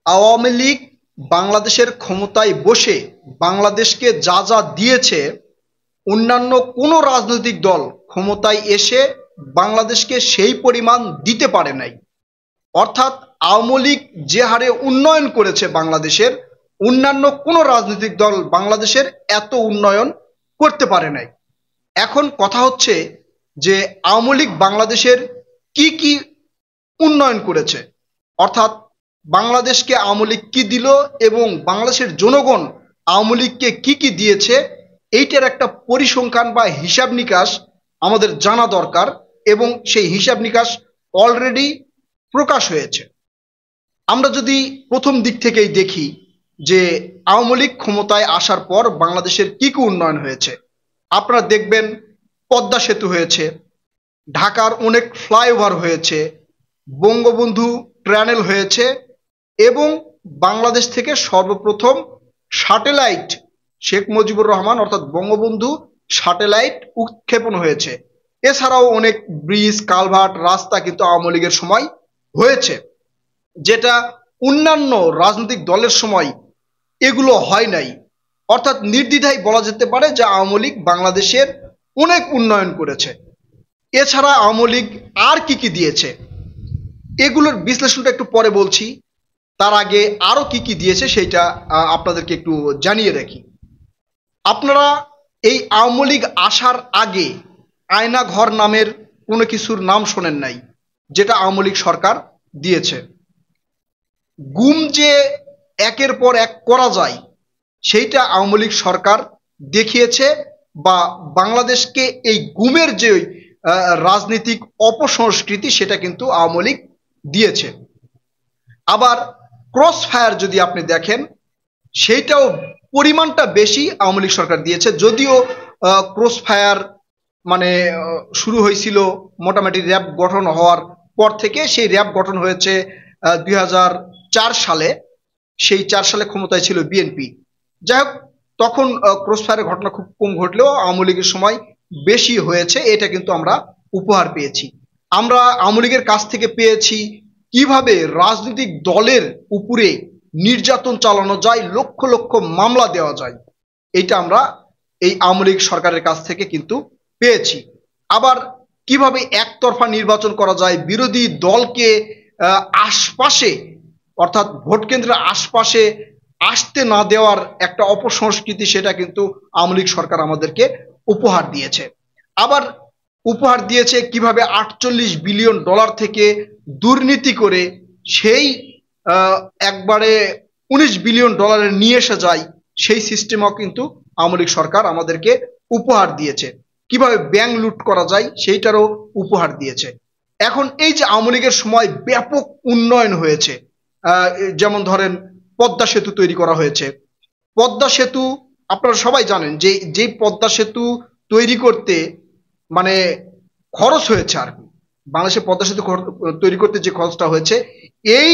আওয়ামী লীগ বাংলাদেশের ক্ষমতায় বসে বাংলাদেশকে যা যা দিয়েছে, অন্যান্য কোনো রাজনৈতিক দল ক্ষমতায় এসে বাংলাদেশকে সেই পরিমাণ দিতে পারে নাই। অর্থাৎ আওয়ামী লীগ যে হারে উন্নয়ন করেছে বাংলাদেশের, অন্যান্য কোনো রাজনৈতিক দল বাংলাদেশের এত উন্নয়ন করতে পারে নাই। এখন কথা হচ্ছে যে আওয়ামী লীগ বাংলাদেশের কি কি উন্নয়ন করেছে, অর্থাৎ বাংলাদেশকে আওয়ামী লীগ কি দিল এবং বাংলাদেশের জনগণ আওয়ামী লীগকে কি কি দিয়েছে, এইটার একটা পরিসংখ্যান বা হিসাব নিকাশ আমাদের জানা দরকার এবং সেই হিসাব নিকাশ অলরেডি প্রকাশ হয়েছে। আমরা যদি প্রথম দিক থেকেই দেখি যে আওয়ামী লীগ ক্ষমতায় আসার পর বাংলাদেশের কি কি উন্নয়ন হয়েছে, আপনারা দেখবেন পদ্মা সেতু হয়েছে, ঢাকার অনেক ফ্লাইওভার হয়েছে, বঙ্গবন্ধু টানেল হয়েছে এবং বাংলাদেশ থেকে সর্বপ্রথম স্যাটেলাইট শেখ মুজিবুর রহমান অর্থাৎ বঙ্গবন্ধু স্যাটেলাইট উৎক্ষেপণ হয়েছে। এছাড়াও অনেক ব্রিজ, কালভার্ট, রাস্তা কিন্তু আওয়ামী লীগের সময় হয়েছে, যেটা অন্যান্য রাজনৈতিক দলের সময় এগুলো হয় নাই। অর্থাৎ নির্দ্বিধায় বলা যেতে পারে যে আওয়ামী লীগ বাংলাদেশের অনেক উন্নয়ন করেছে। এছাড়া আওয়ামী লীগ আর কি কি দিয়েছে এগুলোর বিশ্লেষণটা একটু পরে বলছি, তার আগে আরো কি কি দিয়েছে সেটা আপনাদেরকে একটু জানিয়ে রাখি। আপনারা এই আওয়ামী লীগ আসার আগে আয়না ঘর নামের কোনো কিছুর নাম শোনেন নাই, যেটা আওয়ামী লীগ সরকার দিয়েছে। গুম যে একের পর এক করা যায় সেইটা আওয়ামী লীগ সরকার দেখিয়েছে, বা বাংলাদেশকে এই গুমের যে রাজনৈতিক অপসংস্কৃতি সেটা কিন্তু আওয়ামী লীগ দিয়েছে। আবার ক্রস ফায়ার যদি আপনি দেখেন, সেইটাও পরিমাণটা বেশি আওয়ামী লীগ সরকার দিয়েছে। যদিও ক্রস ফায়ার মানে শুরু হয়েছিল মোটামুটি র্যাব গঠন হওয়ার পর থেকে, সেই র্যাব গঠন হয়েছে 2004 সালে। সেই 4 সালে ক্ষমতায় ছিল বিএনপি। যাই হোক, তখন ক্রস ফায়ারের ঘটনা খুব কম ঘটলেও আওয়ামী লীগের সময় বেশি হয়েছে, এটা কিন্তু আমরা উপহার পেয়েছি। আমরা আওয়ামী লীগের কাছ থেকে পেয়েছি কিভাবে রাজনৈতিক দলের উপরে নির্যাতন চালানো যায়, লক্ষ লক্ষ মামলা দেওয়া যায়, এটা আমরা এই আওয়ামী লীগ সরকারের কাছ থেকে কিন্তু পেয়েছি। আবার কিভাবে একতরফা নির্বাচন করা যায়, বিরোধী দলকে আশপাশে অর্থাৎ ভোট কেন্দ্রের আশপাশে আসতে না দেওয়ার একটা অপসংস্কৃতি, সেটা কিন্তু আওয়ামী লীগ সরকার আমাদেরকে উপহার দিয়েছে। আবার উপহার দিয়েছে কিভাবে 48 বিলিয়ন ডলার থেকে দুর্নীতি করে সেই একবারে 19 বিলিয়ন ডলারে নিয়ে এসে যায়, সেই সিস্টেমও কিন্তু আওয়ামী লীগ সরকার আমাদেরকে উপহার দিয়েছে। কিভাবে ব্যাংক লুট করা যায় সেইটারও উপহার দিয়েছে। এখন এই যে আওয়ামী লীগের সময় ব্যাপক উন্নয়ন হয়েছে, যেমন ধরেন পদ্মা সেতু তৈরি করা হয়েছে। পদ্মা সেতু আপনারা সবাই জানেন যে যে পদ্মা সেতু তৈরি করতে মানে খরচ হয়েছে, আর কি বাংলাদেশে পদ্মা সেতু তৈরি করতে যে খরচটা হয়েছে, এই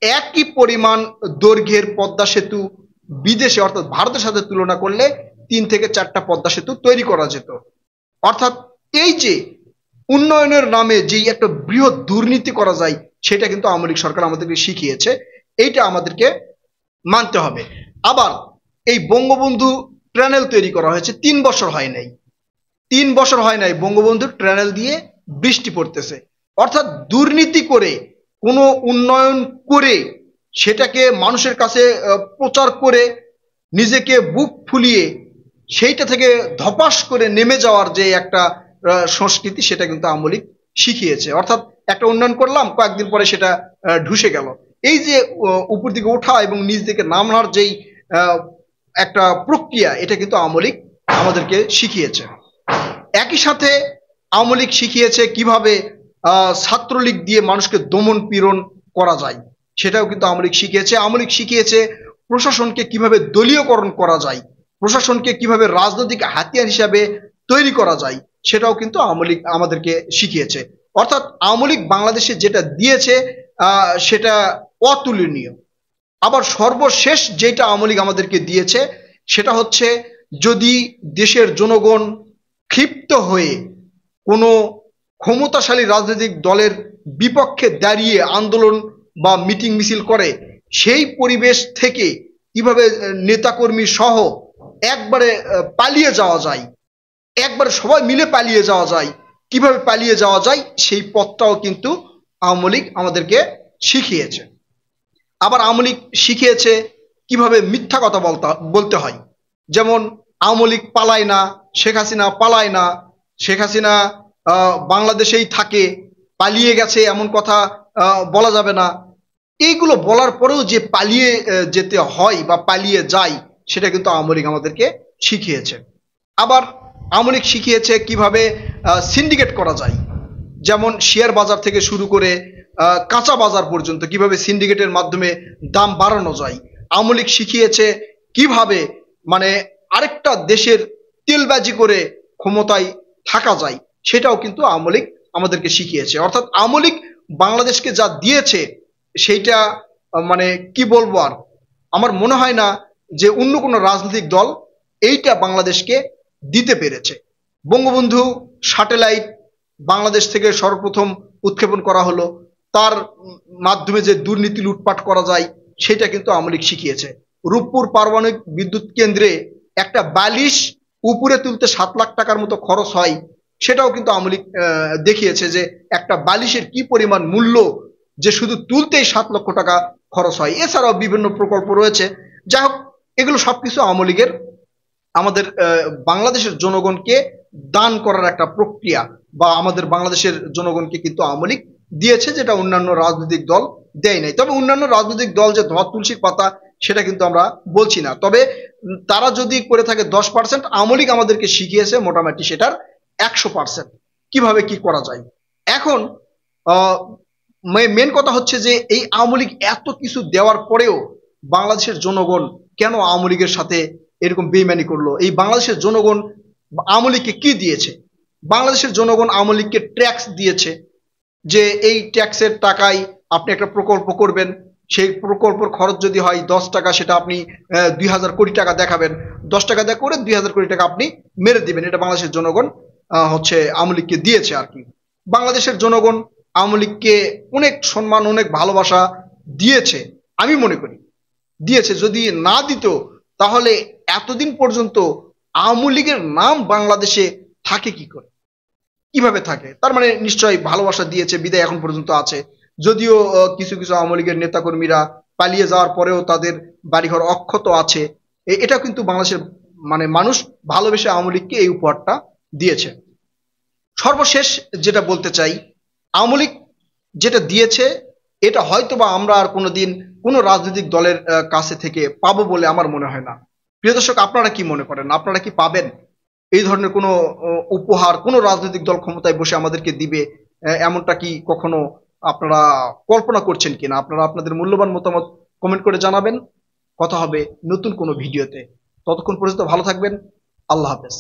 একই পরিমাণ দৈর্ঘ্যের পদ্মা সেতু বিদেশে অর্থাৎ ভারতের সাথে তুলনা করলে 3 থেকে 4টা পদ্মা সেতু তৈরি করা যেত। অর্থাৎ এই যে উন্নয়নের নামে যে একটা বৃহৎ দুর্নীতি করা যায়, সেটা কিন্তু আওয়ামী লীগ সরকার আমাদেরকে শিখিয়েছে, এইটা আমাদেরকে মানতে হবে। আবার এই বঙ্গবন্ধু টানেল তৈরি করা হয়েছে, 3 বছর হয় নাই, 3 বছর হয় নাই বঙ্গবন্ধু টানেল দিয়ে বৃষ্টি পড়তেছে। অর্থাৎ দুর্নীতি করে কোনো উন্নয়ন করে সেটাকে মানুষের কাছে প্রচার করে নিজেকে বুক ফুলিয়ে সেইটা থেকে ধপাস করে নেমে যাওয়ার যে একটা সংস্কৃতি, সেটা কিন্তু আওয়ামী লীগ শিখিয়েছে। অর্থাৎ একটা উন্নয়ন করলাম, কয়েকদিন পরে সেটা ঢুসে গেল। এই যে উপর দিকে ওঠা এবং নিচ দিকে নামার যেই একটা প্রক্রিয়া, এটা কিন্তু আওয়ামী লীগ আমাদেরকে শিখিয়েছে। একই সাথে আওয়ামী লীগ শিখিয়েছে কিভাবে ছাত্রলীগ দিয়ে মানুষকে দমন পীড়ন করা যায়, সেটাও কিন্তু আওয়ামী লীগ শিখিয়েছে। আওয়ামী লীগ শিখিয়েছে প্রশাসনকে কিভাবে দলীয়করণ করা যায়, প্রশাসনকে কিভাবে রাজনৈতিক হাতিয়ার হিসাবে তৈরি করা যায়, সেটাও কিন্তু আওয়ামী লীগ আমাদেরকে শিখিয়েছে। অর্থাৎ আওয়ামী লীগ বাংলাদেশে যেটা দিয়েছে সেটা অতুলনীয়। আবার সর্বশেষ যেটা আওয়ামী লীগ আমাদেরকে দিয়েছে সেটা হচ্ছে, যদি দেশের জনগণ ক্ষিপ্ত হয়ে কোনো ক্ষমতাশালী রাজনৈতিক দলের বিপক্ষে দাঁড়িয়ে আন্দোলন বা মিটিং মিছিল করে, সেই পরিবেশ থেকে কিভাবে নেতাকর্মী সহ একবারে পালিয়ে যাওয়া যায়, একবারে সবাই মিলে পালিয়ে যাওয়া যায়, কিভাবে পালিয়ে যাওয়া যায় সেই পথটাও কিন্তু আওয়ামী লীগ আমাদেরকে শিখিয়েছে। আবার আওয়ামী লীগ শিখিয়েছে কিভাবে মিথ্যা কথা বলতে হয়। যেমন আওয়ামী লীগ পালায় না, শেখ হাসিনা পালায় না, শেখ হাসিনা বাংলাদেশেই থাকে, পালিয়ে গেছে এমন কথা বলা যাবে না। এইগুলো বলার পরেও যে পালিয়ে যেতে হয় বা পালিয়ে যায়, সেটা কিন্তু আওয়ামী লীগ আমাদেরকে শিখিয়েছে। আবার আওয়ামী লীগ শিখিয়েছে কিভাবে সিন্ডিকেট করা যায়। যেমন শেয়ার বাজার থেকে শুরু করে কাঁচা বাজার পর্যন্ত কিভাবে সিন্ডিকেটের মাধ্যমে দাম বাড়ানো যায়। আওয়ামী লীগ শিখিয়েছে কিভাবে মানে আরেকটা দেশের তেলবাজি করে ক্ষমতায় থাকা যায়, সেটাও কিন্তু আওয়ামী লীগ আমাদেরকে শিখিয়েছে। অর্থাৎ আওয়ামী লীগ বাংলাদেশকে যা দিয়েছে সেইটা মানে কি বলবো আর, আমার মনে হয় না যে অন্য কোনো রাজনৈতিক দল এইটা বাংলাদেশকে দিতে পেরেছে। বঙ্গবন্ধু স্যাটেলাইট বাংলাদেশ থেকে সর্বপ্রথম উৎক্ষেপণ করা হলো, তার মাধ্যমে যে দুর্নীতি লুটপাট করা যায় সেটা কিন্তু আওয়ামী লীগ শিখিয়েছে। রূপপুর পারমাণবিক বিদ্যুৎ কেন্দ্রে একটা বালিশ উপরে তুলতে 7 লাখ টাকার মতো খরচ হয়, সেটাও কিন্তু আওয়ামী লীগ দেখিয়েছে যে একটা বালিশের কি পরিমাণ মূল্য, যে শুধু তুলতেই 7 লক্ষ টাকা খরচ হয়। এছাড়াও বিভিন্ন প্রকল্প রয়েছে। যাই হোক, এগুলো সবকিছু আওয়ামী লীগের আমাদের বাংলাদেশের জনগণকে দান করার একটা প্রক্রিয়া, বা আমাদের বাংলাদেশের জনগণকে কিন্তু আওয়ামী লীগ দিয়েছে, যেটা অন্যান্য রাজনৈতিক দল দেয় নাই। তবে অন্যান্য রাজনৈতিক দল যে ধোয়া তুলসীর পাতা সেটা কিন্তু আমরা বলছি না। তবে তারা যদি করে থাকে 10%, আওয়ামী লীগ আমাদেরকে শিখিয়েছে মোটামুটি সেটার 100% কিভাবে কি করা যায়। এখন মেন কথা হচ্ছে যে এই আওয়ামী লীগ এত কিছু দেওয়ার পরেও বাংলাদেশের জনগণ কেন আওয়ামী লীগের সাথে এরকম বেইমানি করলো। এই বাংলাদেশের জনগণ আওয়ামী লীগকে কি দিয়েছে? বাংলাদেশের জনগণ আওয়ামী লীগকে ট্যাক্স দিয়েছে, যে এই ট্যাক্সের টাকায় আপনি একটা প্রকল্প করবেন, সেই প্রকল্পের খরচ যদি হয় 10 টাকা, সেটা আপনি 2000 কোটি টাকা দেখাবেন, 10 টাকা দেখা করে 2000 কোটি টাকা আপনি মেরে দিবেন। এটা বাংলাদেশের জনগণ হচ্ছে আওয়ামী লীগকে দিয়েছে আর কি। বাংলাদেশের জনগণ আওয়ামী লীগকে অনেক সম্মান, অনেক ভালোবাসা দিয়েছে, আমি মনে করি দিয়েছে। যদি না দিত তাহলে এতদিন পর্যন্ত আওয়ামী লীগের নাম বাংলাদেশে থাকে কি করে, কিভাবে থাকে? তার মানে নিশ্চয়ই ভালোবাসা দিয়েছে বিদায় এখন পর্যন্ত আছে। যদিও কিছু কিছু আওয়ামী লীগের নেতাকর্মীরা পালিয়ে যাওয়ার পরেও তাদের বাড়িঘর অক্ষত আছে, এটা কিন্তু বাংলাদেশের মানে মানুষ ভালোবেসে আওয়ামী লীগকে এই উপহারটা দিয়েছে। সর্বশেষ যেটা বলতে চাই, আওয়ামী লীগ যেটা দিয়েছে এটা হয়তোবা আমরা আর কোনোদিন কোনো রাজনৈতিক দলের কাছে থেকে পাবো বলে আমার মনে হয় না। প্রিয় দর্শক, আপনারা কি মনে করেন? আপনারা কি পাবেন এই ধরনের কোনো উপহার কোনো রাজনৈতিক দল ক্ষমতায় বসে আমাদেরকে দিবে? এমনটা কি কখনো আপনারা কল্পনা করছেন কিনা? আপনারা আপনাদের মূল্যবান মতামত কমেন্ট করে জানাবেন। কথা হবে নতুন কোনো ভিডিওতে। ততক্ষণ পর্যন্ত ভালো থাকবেন। আল্লাহ হাফেজ।